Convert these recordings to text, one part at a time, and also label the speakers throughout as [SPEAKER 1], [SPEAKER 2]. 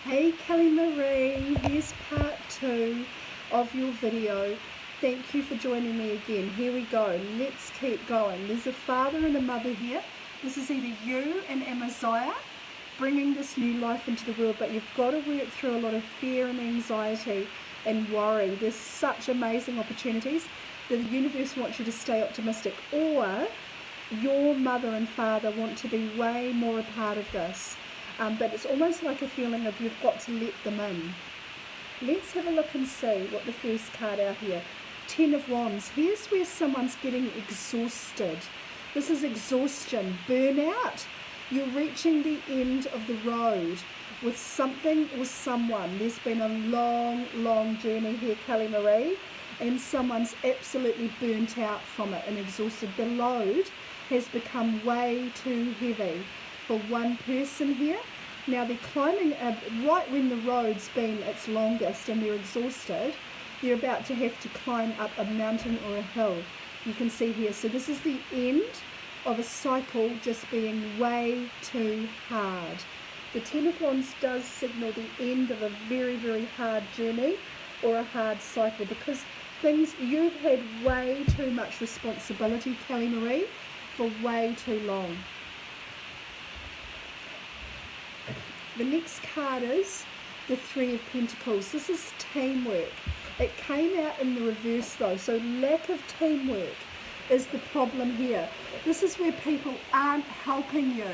[SPEAKER 1] Hey Kelly Marie, here's part 2 of your video. Thank you for joining me again. Here we go, let's keep going. There's a father and a mother here. This is either you and Amaziah bringing this new life into the world, but you've got to work through a lot of fear and anxiety and worry. There's such amazing opportunities that the universe wants you to stay optimistic, or your mother and father want to be way more a part of this. But it's almost like a feeling of you've got to let them in. Let's have a look and see what the first card out here. 10 of Wands. Here's where someone's getting exhausted. This is exhaustion, burnout. You're reaching the end of the road with something or someone. There's been a long journey here, Kelly Marie, and someone's absolutely burnt out from it and exhausted. The load has become way too heavy for one person here. Now they're climbing right when the road's been its longest and they're exhausted. They're about to have to climb up a mountain or a hill. You can see here. So this is the end of a cycle just being way too hard. The 10 of Wands does signal the end of a very hard journey or a hard cycle, because you've had way too much responsibility, Kelly Marie, for way too long. The next card is the 3 of Pentacles. This is teamwork. It came out in the reverse though, so lack of teamwork is the problem here. This is where people aren't helping you.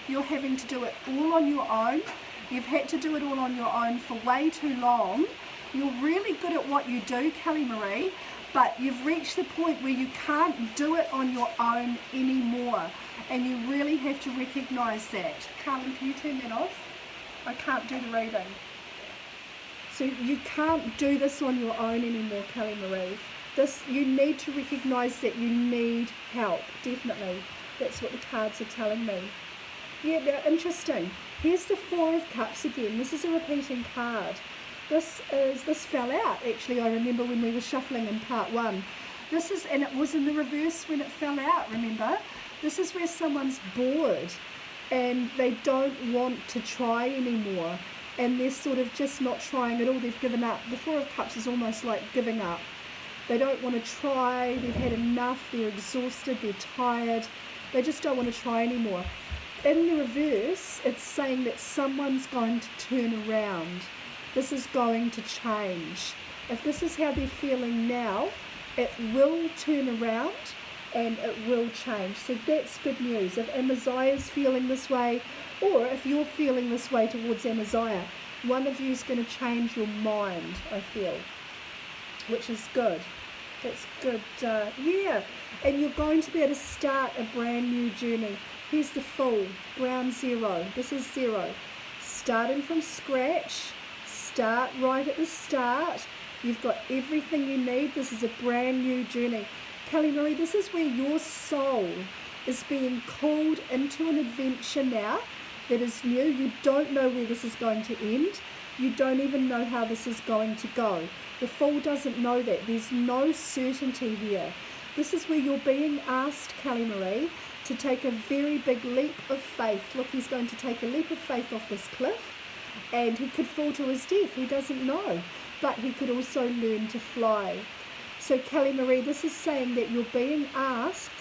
[SPEAKER 1] You're having to do it all on your own. You've had to do it all on your own for way too long. You're really good at what you do, Kelly Marie, but you've reached the point where you can't do it on your own anymore, and you really have to recognise that. Carlin, can you turn that off? I can't do the reading. So you can't do this on your own anymore, Kelly Marie. You need to recognise that you need help, definitely. That's what the cards are telling me. Yeah, now interesting. Here's the 4 of Cups again. This is a repeating card. This fell out, actually. I remember when we were shuffling in part 1. And it was in the reverse when it fell out, remember? This is where someone's bored and they don't want to try anymore, and they're sort of just not trying at all. They've given up. The 4 of Cups is almost like giving up. They don't want to try. They've had enough. They're exhausted. They're tired. They just don't want to try anymore. In the reverse, it's saying that someone's going to turn around. This is going to change. If this is how they're feeling now, it will turn around and it will change. So that's good news. If Amaziah is feeling this way, or if you're feeling this way towards Amaziah, one of you is going to change your mind, I feel, which is good. That's good. Yeah, and you're going to be able to start a brand new journey. Here's the Fool, ground zero. This is zero. Starting from scratch. Start right at the start. You've got everything you need. This is a brand new journey. Kelly Marie, this is where your soul is being called into an adventure now that is new. You don't know where this is going to end. You don't even know how this is going to go. The Fool doesn't know that. There's no certainty here. This is where you're being asked, Kelly Marie, to take a very big leap of faith. Look, he's going to take a leap of faith off this cliff, and he could fall to his death. He doesn't know. But he could also learn to fly. So Kelly Marie, this is saying that you're being asked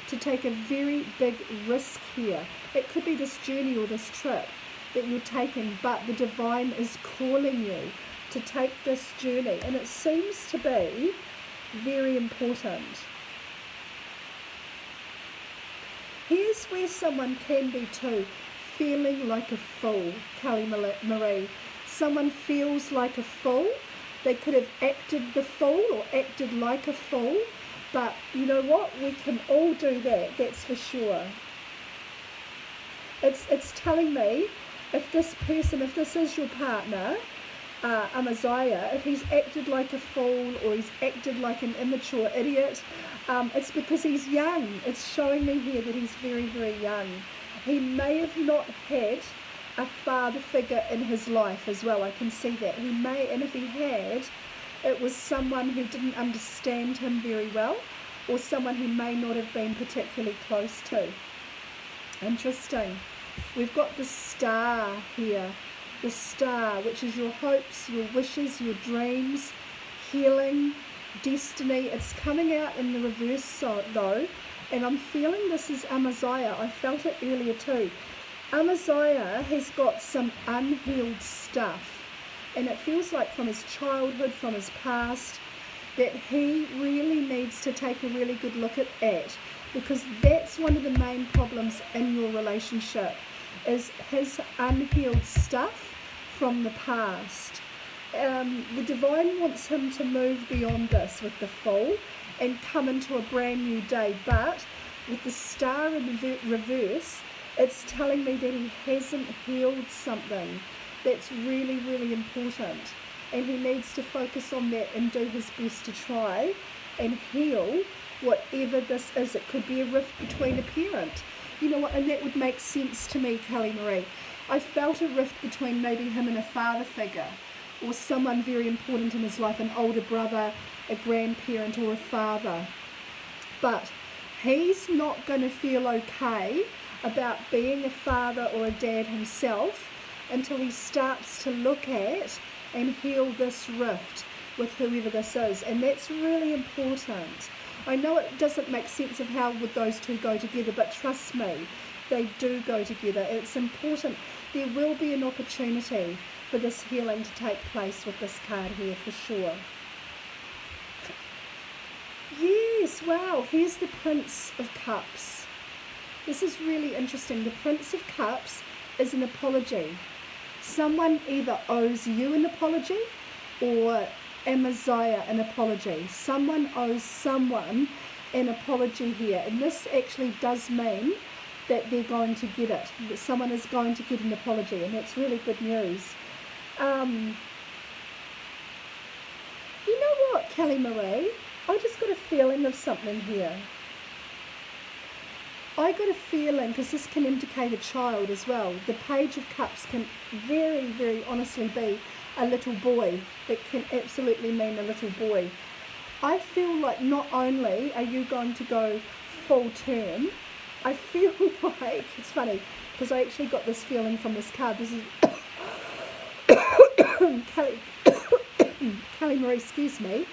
[SPEAKER 1] to take a very big risk here. It could be this journey or this trip that you're taking, but the divine is calling you to take this journey, and it seems to be very important. Here's where someone can be too, feeling like a fool, Kelly Marie. Someone feels like a fool. They could have acted the fool or acted like a fool, but you know what? We can all do that, that's for sure. It's telling me, if this is your partner, Amaziah, if he's acted like a fool or he's acted like an immature idiot, it's because he's young. It's showing me here that he's very young. He may have not had a father figure in his life as well. I can see that. He may, and if he had, it was someone who didn't understand him very well, or someone he may not have been particularly close to. Interesting. We've got the Star here. the star, which is your hopes, your wishes, your dreams, healing, destiny. It's coming out in the reverse though, and I'm feeling this is Amaziah. I felt it earlier too. Amaziah has got some unhealed stuff, and it feels like from his childhood, from his past, that he really needs to take a really good look at, because that's one of the main problems in your relationship, is his unhealed stuff from the past. The divine wants him to move beyond this with the Fool and come into a brand new day, but with the star in reverse, it's telling me that he hasn't healed something that's really, really important, and he needs to focus on that and do his best to try and heal whatever this is. It could be a rift between a parent, you know what, and that would make sense to me, Kelly Marie. I felt a rift between maybe him and a father figure, or someone very important in his life, an older brother, a grandparent, or a father. But he's not going to feel okay about being a father or a dad himself until he starts to look at and heal this rift with whoever this is. And that's really important. I know it doesn't make sense of how would those two go together, but trust me, they do go together. It's important. There will be an opportunity for this healing to take place with this card here, for sure. Yes, wow, here's the Prince of Cups. This is really interesting. The Prince of Cups is an apology. Someone either owes you an apology or Amaziah an apology. Someone owes someone an apology here. And this actually does mean that they're going to get it. That someone is going to get an apology. And that's really good news. You know what, Kelly Marie? I just got a feeling of something here. I got a feeling, because this can indicate a child as well. The Page of Cups can very, very honestly be a little boy. It can absolutely mean a little boy. I feel like not only are you going to go full term, I feel like, it's funny, because I actually got this feeling from this card. This is Kelly Marie, excuse me,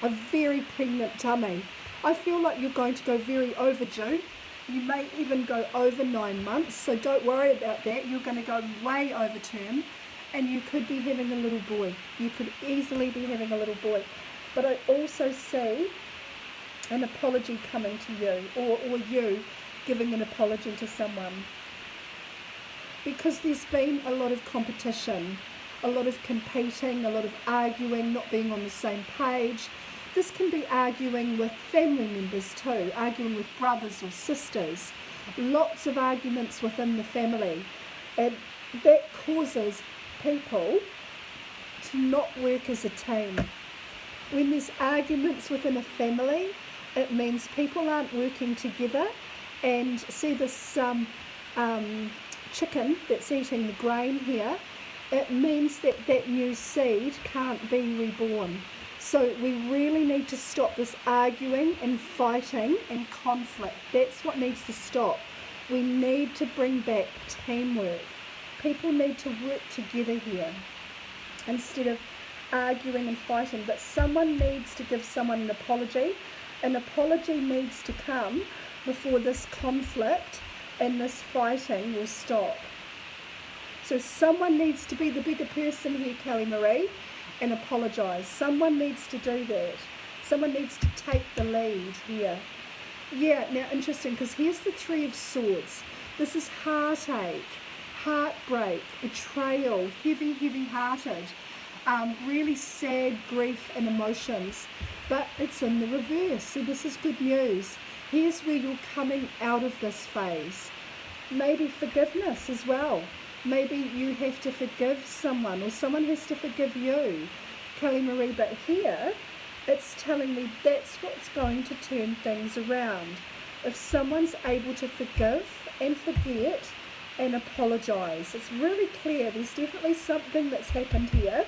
[SPEAKER 1] a very pregnant tummy. I feel like you're going to go very overdue. You may even go over 9 months, so don't worry about that. You're going to go way over term, and you could be having a little boy. You could easily be having a little boy. But I also see an apology coming to you, or you giving an apology to someone. Because there's been a lot of competition, a lot of competing, a lot of arguing, not being on the same page. This can be arguing with family members too, arguing with brothers or sisters. Lots of arguments within the family. And that causes people to not work as a team. When there's arguments within a family, it means people aren't working together. And see this chicken that's eating the grain here, it means that that new seed can't be reborn. So we really need to stop this arguing and fighting and conflict. That's what needs to stop. We need to bring back teamwork. People need to work together here instead of arguing and fighting. But someone needs to give someone an apology. An apology needs to come before this conflict and this fighting will stop. So someone needs to be the bigger person here, Kelly Marie, and apologise. Someone needs to do that. Someone needs to take the lead here. Yeah, now interesting, because here's the Three of Swords. This is heartache, heartbreak, betrayal, heavy-hearted, really sad grief and emotions. But it's in the reverse, so this is good news. Here's where you're coming out of this phase. Maybe forgiveness as well. Maybe you have to forgive someone, or someone has to forgive you, Kelly Marie. But here, it's telling me that's what's going to turn things around. If someone's able to forgive and forget and apologise, it's really clear. There's definitely something that's happened here,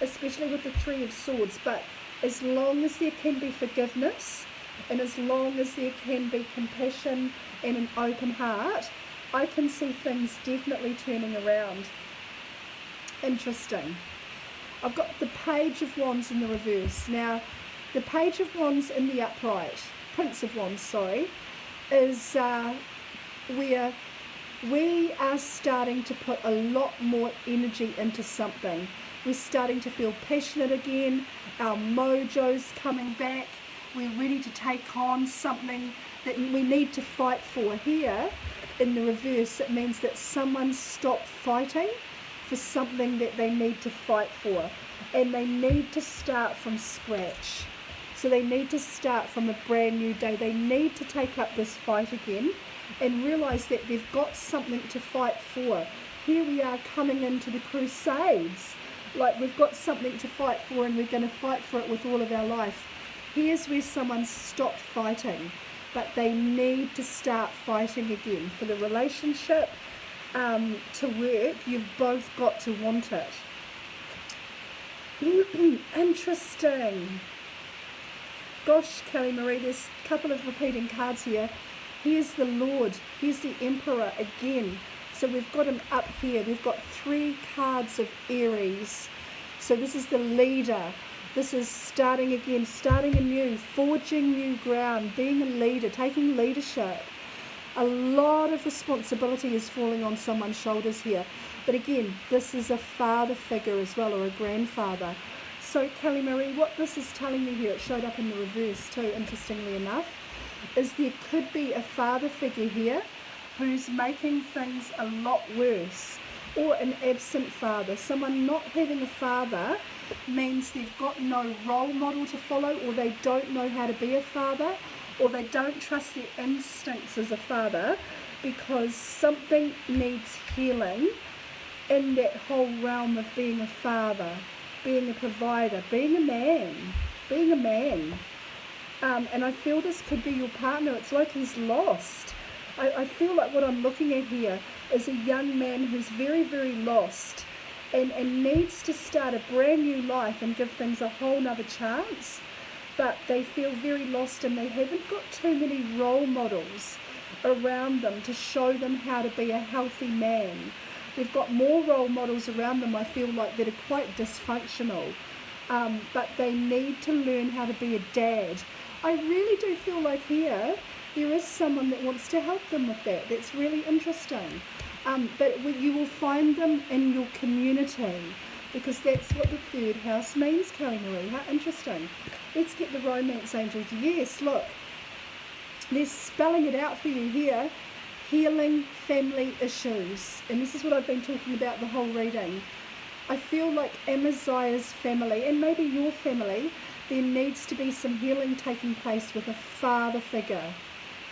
[SPEAKER 1] especially with the Three of Swords. But as long as there can be forgiveness, and as long as there can be compassion and an open heart, I can see things definitely turning around. Interesting. I've got the Page of Wands in the reverse. Now, the Page of Wands in the upright, Prince of Wands, sorry, is where we are starting to put a lot more energy into something. We're starting to feel passionate again. Our mojo's coming back. We're ready to take on something that we need to fight for. Here, in the reverse, it means that someone stopped fighting for something that they need to fight for. And they need to start from scratch. So they need to start from a brand new day. They need to take up this fight again and realize that they've got something to fight for. Here we are coming into the Crusades. Like, we've got something to fight for, and we're going to fight for it with all of our life. Here's where someone stopped fighting, but they need to start fighting again. For the relationship to work, you've both got to want it. Interesting. Gosh, Kelly Marie, there's a couple of repeating cards here. Here's the Lord. Here's the Emperor again. So we've got him up here. We've got 3 cards of Aries. So this is the leader. This is starting again, starting anew, forging new ground, being a leader, taking leadership. A lot of responsibility is falling on someone's shoulders here. But again, this is a father figure as well, or a grandfather. So Kelly Marie, what this is telling me here, it showed up in the reverse too, interestingly enough, is there could be a father figure here who's making things a lot worse, or an absent father. Someone not having a father means they've got no role model to follow, or they don't know how to be a father, or they don't trust their instincts as a father, because something needs healing in that whole realm of being a father, being a provider, being a man. And I feel this could be your partner. It's like he's lost. I feel like what I'm looking at here is a young man who's very, very lost and needs to start a brand new life and give things a whole nother chance. But they feel very lost, and they haven't got too many role models around them to show them how to be a healthy man. They've got more role models around them, I feel like, that are quite dysfunctional. But they need to learn how to be a dad. I really do feel like here there is someone that wants to help them with that. That's really interesting. But you will find them in your community, because that's what the 3rd house means, Kelly Marie. How interesting. Let's get the romance angels. Yes, look, they're spelling it out for you here. Healing family issues. And this is what I've been talking about the whole reading. I feel like Amaziah's family, and maybe your family, there needs to be some healing taking place with a father figure.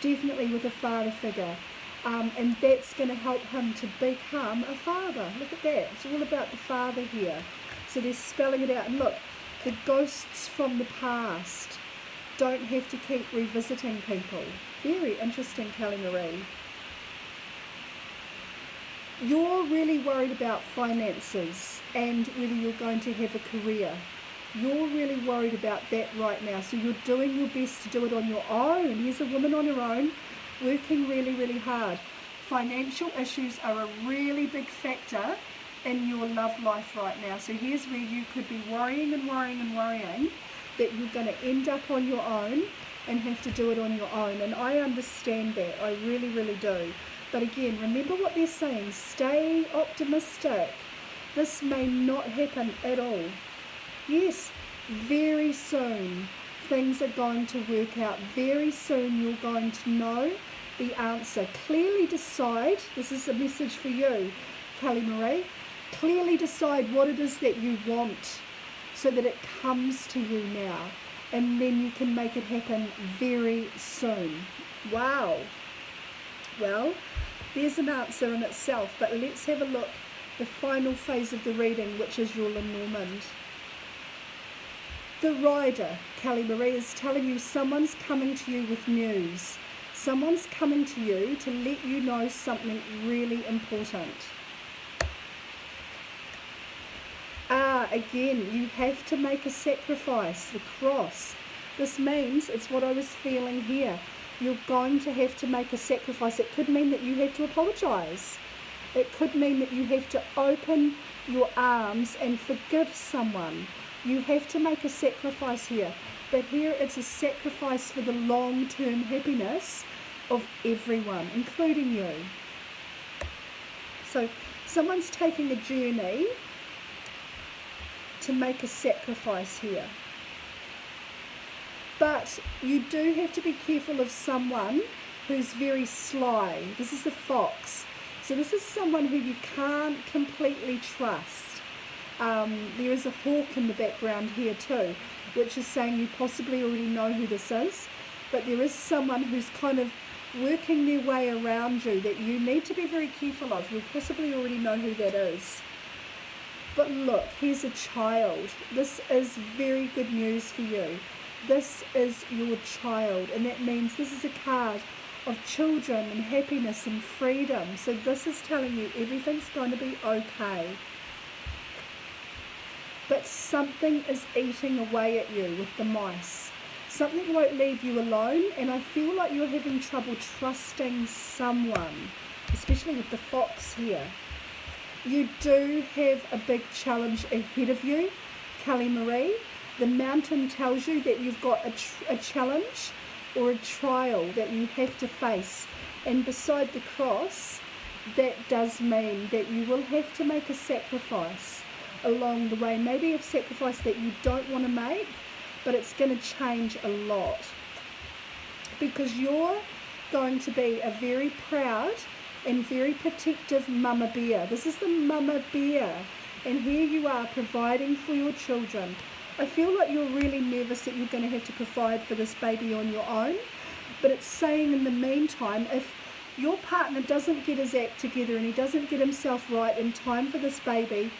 [SPEAKER 1] Definitely with a father figure. And that's going to help him to become a father. Look at that. It's all about the father here. So they're spelling it out. And look, the ghosts from the past don't have to keep revisiting people. Very interesting, Kelly Marie. You're really worried about finances and whether you're going to have a career. You're really worried about that right now. So you're doing your best to do it on your own. Here's a woman on her own, working really, really hard. Financial issues are a really big factor in your love life right now. So here's where you could be worrying that you're going to end up on your own and have to do it on your own. And I understand that. I really, really do. But again, remember what they're saying. Stay optimistic. This may not happen at all. Yes, very soon things are going to work out. Very soon you're going to know the answer. Clearly decide, this is a message for you, Kelly Marie, clearly decide what it is that you want so that it comes to you now, and then you can make it happen very soon. Wow. Well, there's an answer in itself, but let's have a look, the final phase of the reading, which is your Lenormand. The Rider, Kelly Marie, is telling you someone's coming to you with news. Someone's coming to you to let you know something really important. Again, you have to make a sacrifice, the cross. This means, it's what I was feeling here, you're going to have to make a sacrifice. It could mean that you have to apologise. It could mean that you have to open your arms and forgive someone. You have to make a sacrifice here. But here it's a sacrifice for the long-term happiness of everyone, including you. So someone's taking a journey to make a sacrifice here. But you do have to be careful of someone who's very sly. This is the fox. So this is someone who you can't completely trust. There is a hawk in the background here too, which is saying you possibly already know who this is. But there is someone who's kind of working their way around you that you need to be very careful of. You'll possibly already know who that is. But look, here's a child. This is very good news for you. This is your child, and that means this is a card of children and happiness and freedom. So this is telling you everything's going to be okay. But something is eating away at you with the mice. Something won't leave you alone, and I feel like you're having trouble trusting someone, especially with the fox here. You do have a big challenge ahead of you, Kelly Marie. The mountain tells you that you've got a challenge or a trial that you have to face. And beside the cross, that does mean that you will have to make a sacrifice along the way. Maybe a sacrifice that you don't want to make, but it's going to change a lot. Because you're going to be a very proud and very protective mama bear. This is the mama bear. And here you are providing for your children. I feel like you're really nervous that you're going to have to provide for this baby on your own. But it's saying in the meantime, if your partner doesn't get his act together and he doesn't get himself right in time for this baby,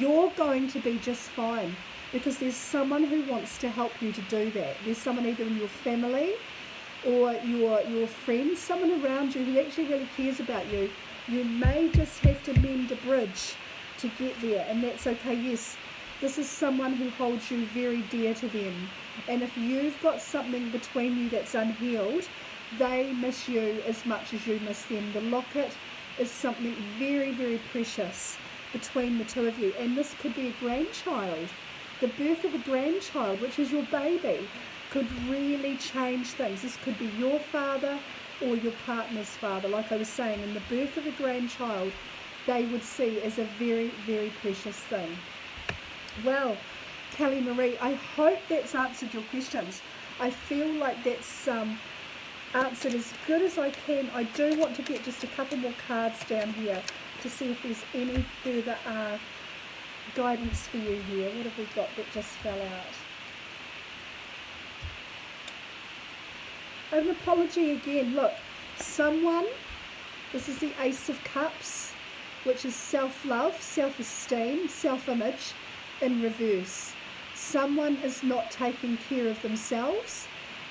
[SPEAKER 1] you're going to be just fine. Because there's someone who wants to help you to do that. There's someone either in your family or your friends, someone around you who actually really cares about you. You may just have to mend a bridge to get there, and that's okay. Yes, this is someone who holds you very dear to them. And if you've got something between you that's unhealed, they miss you as much as you miss them. The locket is something very, very precious between the two of you. And this could be a grandchild. The birth of a grandchild, which is your baby, could really change things. This could be your father or your partner's father. Like I was saying, in the birth of a grandchild, they would see as a very, very precious thing. Well, Kelly Marie, I hope that's answered your questions. I feel like that's answered as good as I can. I do want to get just a couple more cards down here to see if there's any further guidance for you here. What have we got that just fell out? An apology again. Look, someone, this is the Ace of Cups, which is self-love, self-esteem, self-image in reverse. Someone is not taking care of themselves,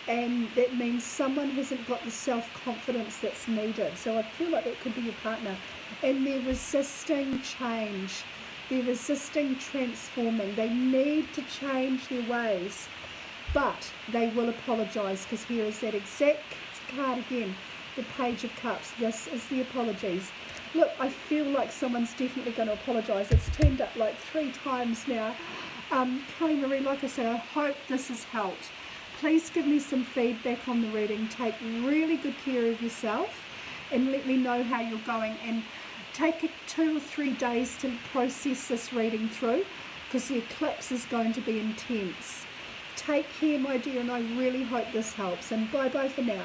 [SPEAKER 1] and that means someone hasn't got the self-confidence that's needed. So I feel like that could be your partner. And they're resisting change. They're resisting transforming. They need to change their ways. But they will apologise, because here is that exact card again, the Page of Cups. This is the apologies. Look, I feel like someone's definitely going to apologise. It's turned up like 3 times now. Kelly Marie, like I say, I hope this has helped. Please give me some feedback on the reading. Take really good care of yourself and let me know how you're going. And take 2 or 3 days to process this reading through, because the eclipse is going to be intense. Take care, my dear, and I really hope this helps. And bye-bye for now.